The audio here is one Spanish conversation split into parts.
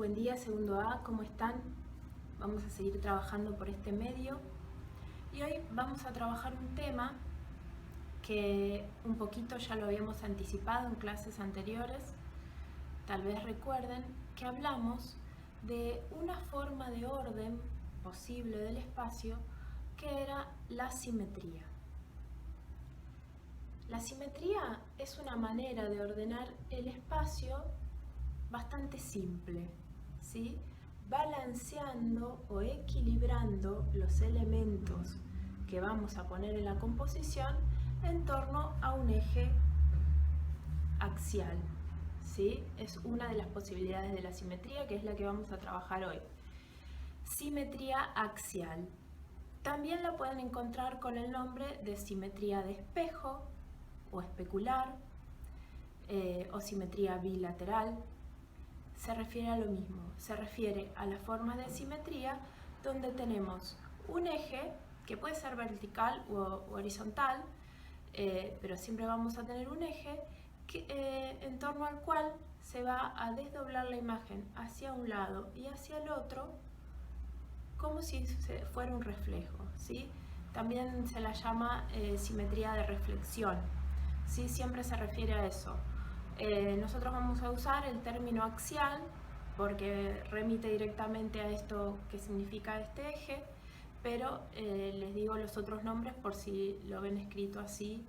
Buen día, segundo A, ¿cómo están? Vamos a seguir trabajando por este medio y hoy vamos a trabajar un tema que un poquito ya lo habíamos anticipado en clases anteriores. Tal vez recuerden que hablamos de una forma de orden posible del espacio que era la simetría. La simetría es una manera de ordenar el espacio bastante simple, ¿sí? Balanceando o equilibrando los elementos que vamos a poner en la composición en torno a un eje axial, ¿sí? Es una de las posibilidades de la simetría, que es la que vamos a trabajar hoy. Simetría axial. También la pueden encontrar con el nombre de simetría de espejo o especular, o simetría bilateral. Se refiere a lo mismo, se refiere a las formas de simetría donde tenemos un eje que puede ser vertical o horizontal, pero siempre vamos a tener un eje en torno al cual se va a desdoblar la imagen hacia un lado y hacia el otro como si fuera un reflejo, ¿sí? También se la llama simetría de reflexión, ¿sí? Siempre se refiere a eso. Nosotros vamos a usar el término axial porque remite directamente a esto que significa este eje, pero les digo los otros nombres por si lo ven escrito así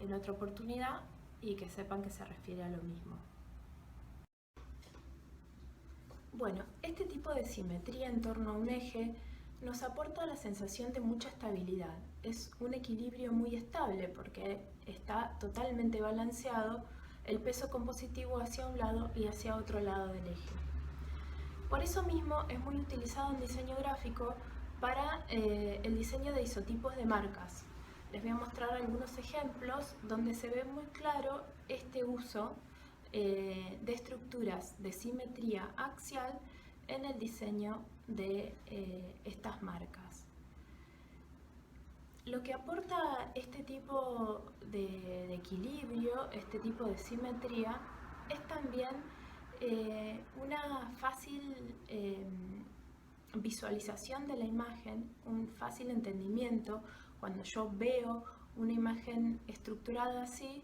en otra oportunidad y que sepan que se refiere a lo mismo. Bueno, este tipo de simetría en torno a un eje nos aporta la sensación de mucha estabilidad. Es un equilibrio muy estable porque está totalmente balanceado el peso compositivo hacia un lado y hacia otro lado del eje. Por eso mismo es muy utilizado en diseño gráfico para el diseño de isotipos de marcas. Les voy a mostrar algunos ejemplos donde se ve muy claro este uso de estructuras de simetría axial en el diseño de estas marcas. Lo que aporta este tipo de equilibrio, este tipo de simetría, es también una fácil visualización de la imagen, un fácil entendimiento. Cuando yo veo una imagen estructurada así,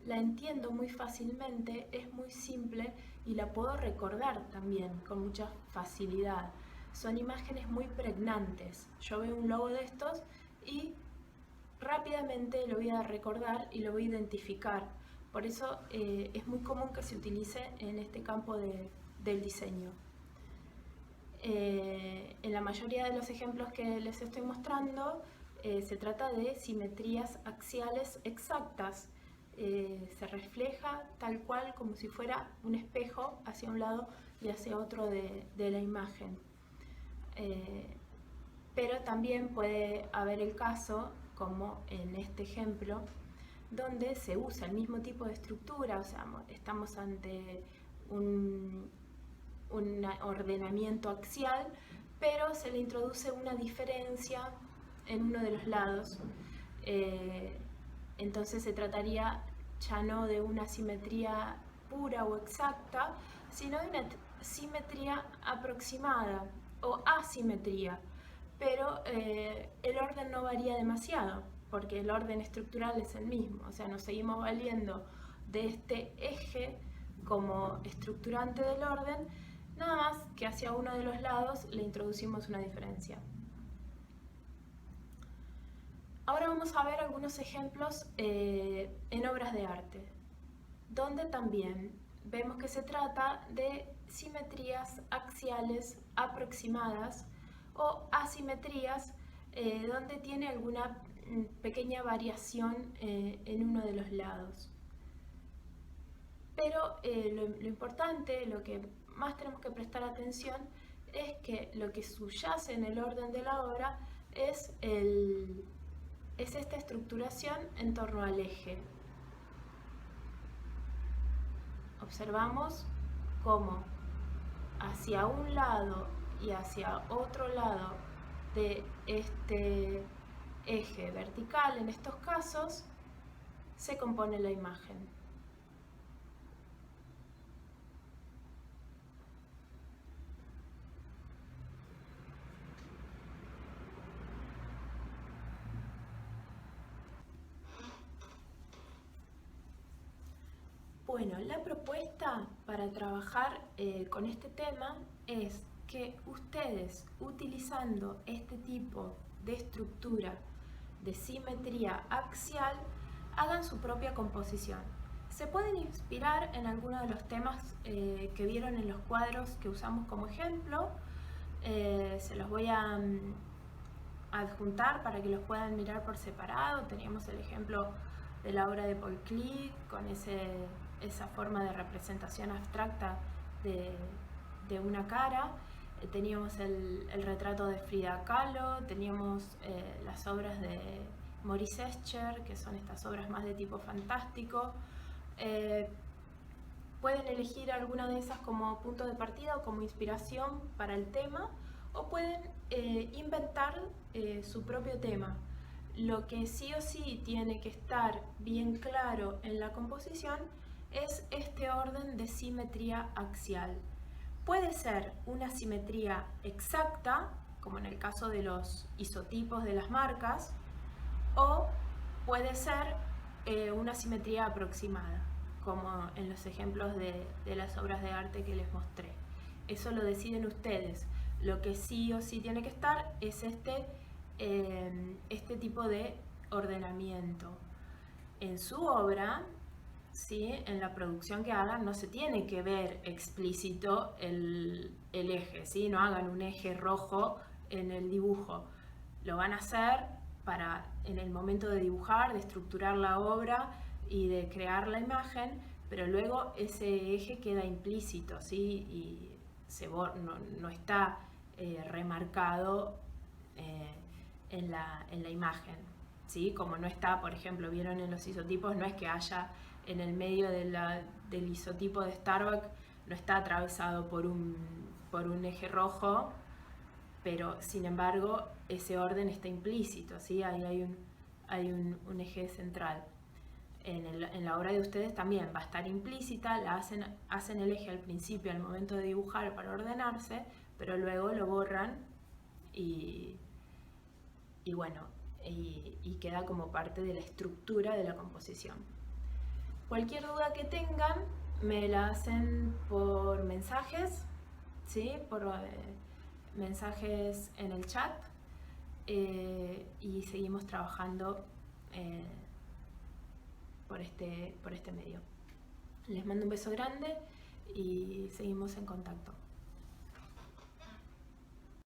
la entiendo muy fácilmente, es muy simple y la puedo recordar también con mucha facilidad. Son imágenes muy pregnantes. Yo veo un logo de estos y rápidamente lo voy a recordar y lo voy a identificar. Por eso es muy común que se utilice en este campo del diseño. En la mayoría de los ejemplos que les estoy mostrando se trata de simetrías axiales exactas. Se refleja tal cual como si fuera un espejo hacia un lado y hacia otro de la imagen. Pero también puede haber el caso, como en este ejemplo, donde se usa el mismo tipo de estructura, o sea, estamos ante un ordenamiento axial, pero se le introduce una diferencia en uno de los lados. Entonces se trataría ya no de una simetría pura o exacta, sino de una simetría aproximada o asimetría, pero el orden no varía demasiado porque el orden estructural es el mismo, o sea, nos seguimos valiendo de este eje como estructurante del orden, nada más que hacia uno de los lados le introducimos una diferencia. Ahora vamos a ver algunos ejemplos en obras de arte, donde también vemos que se trata de simetrías axiales aproximadas o asimetrías donde tiene alguna pequeña variación en uno de los lados. Pero lo importante, lo que más tenemos que prestar atención es que lo que subyace en el orden de la obra es esta estructuración en torno al eje. Observamos cómo hacia un lado y hacia otro lado de este eje vertical, en estos casos, se compone la imagen. Bueno, la propuesta para trabajar con este tema es que ustedes, utilizando este tipo de estructura de simetría axial, hagan su propia composición. Se pueden inspirar en algunos de los temas que vieron en los cuadros que usamos como ejemplo. Se los voy a adjuntar para que los puedan mirar por separado. Teníamos el ejemplo de la obra de Paul Klee con esa forma de representación abstracta de una cara. Teníamos el retrato de Frida Kahlo, teníamos las obras de Maurice Escher, que son estas obras más de tipo fantástico. Pueden elegir alguna de esas como punto de partida o como inspiración para el tema, o pueden inventar su propio tema. Lo que sí o sí tiene que estar bien claro en la composición es este orden de simetría axial. Puede ser una simetría exacta, como en el caso de los isotipos de las marcas, o puede ser una simetría aproximada, como en los ejemplos de las obras de arte que les mostré. Eso lo deciden ustedes. Lo que sí o sí tiene que estar es este tipo de ordenamiento. En su obra, ¿sí? En la producción que hagan, no se tiene que ver explícito el eje, ¿sí? No hagan un eje rojo en el dibujo. Lo van a hacer para, en el momento de dibujar, de estructurar la obra y de crear la imagen, pero luego ese eje queda implícito, ¿sí? Y no está remarcado en la imagen, ¿sí? Como no está, por ejemplo, vieron en los isotipos, no es que haya en el medio del isotipo de Starbucks, no está atravesado por un eje rojo, pero sin embargo ese orden está implícito, ¿sí? Ahí hay un eje central. En la obra de ustedes también va a estar implícita, hacen el eje al principio, al momento de dibujar para ordenarse, pero luego lo borran y bueno, y queda como parte de la estructura de la composición. Cualquier duda que tengan, me la hacen por mensajes, ¿sí? Por mensajes en el chat, y seguimos trabajando por este medio. Les mando un beso grande y seguimos en contacto.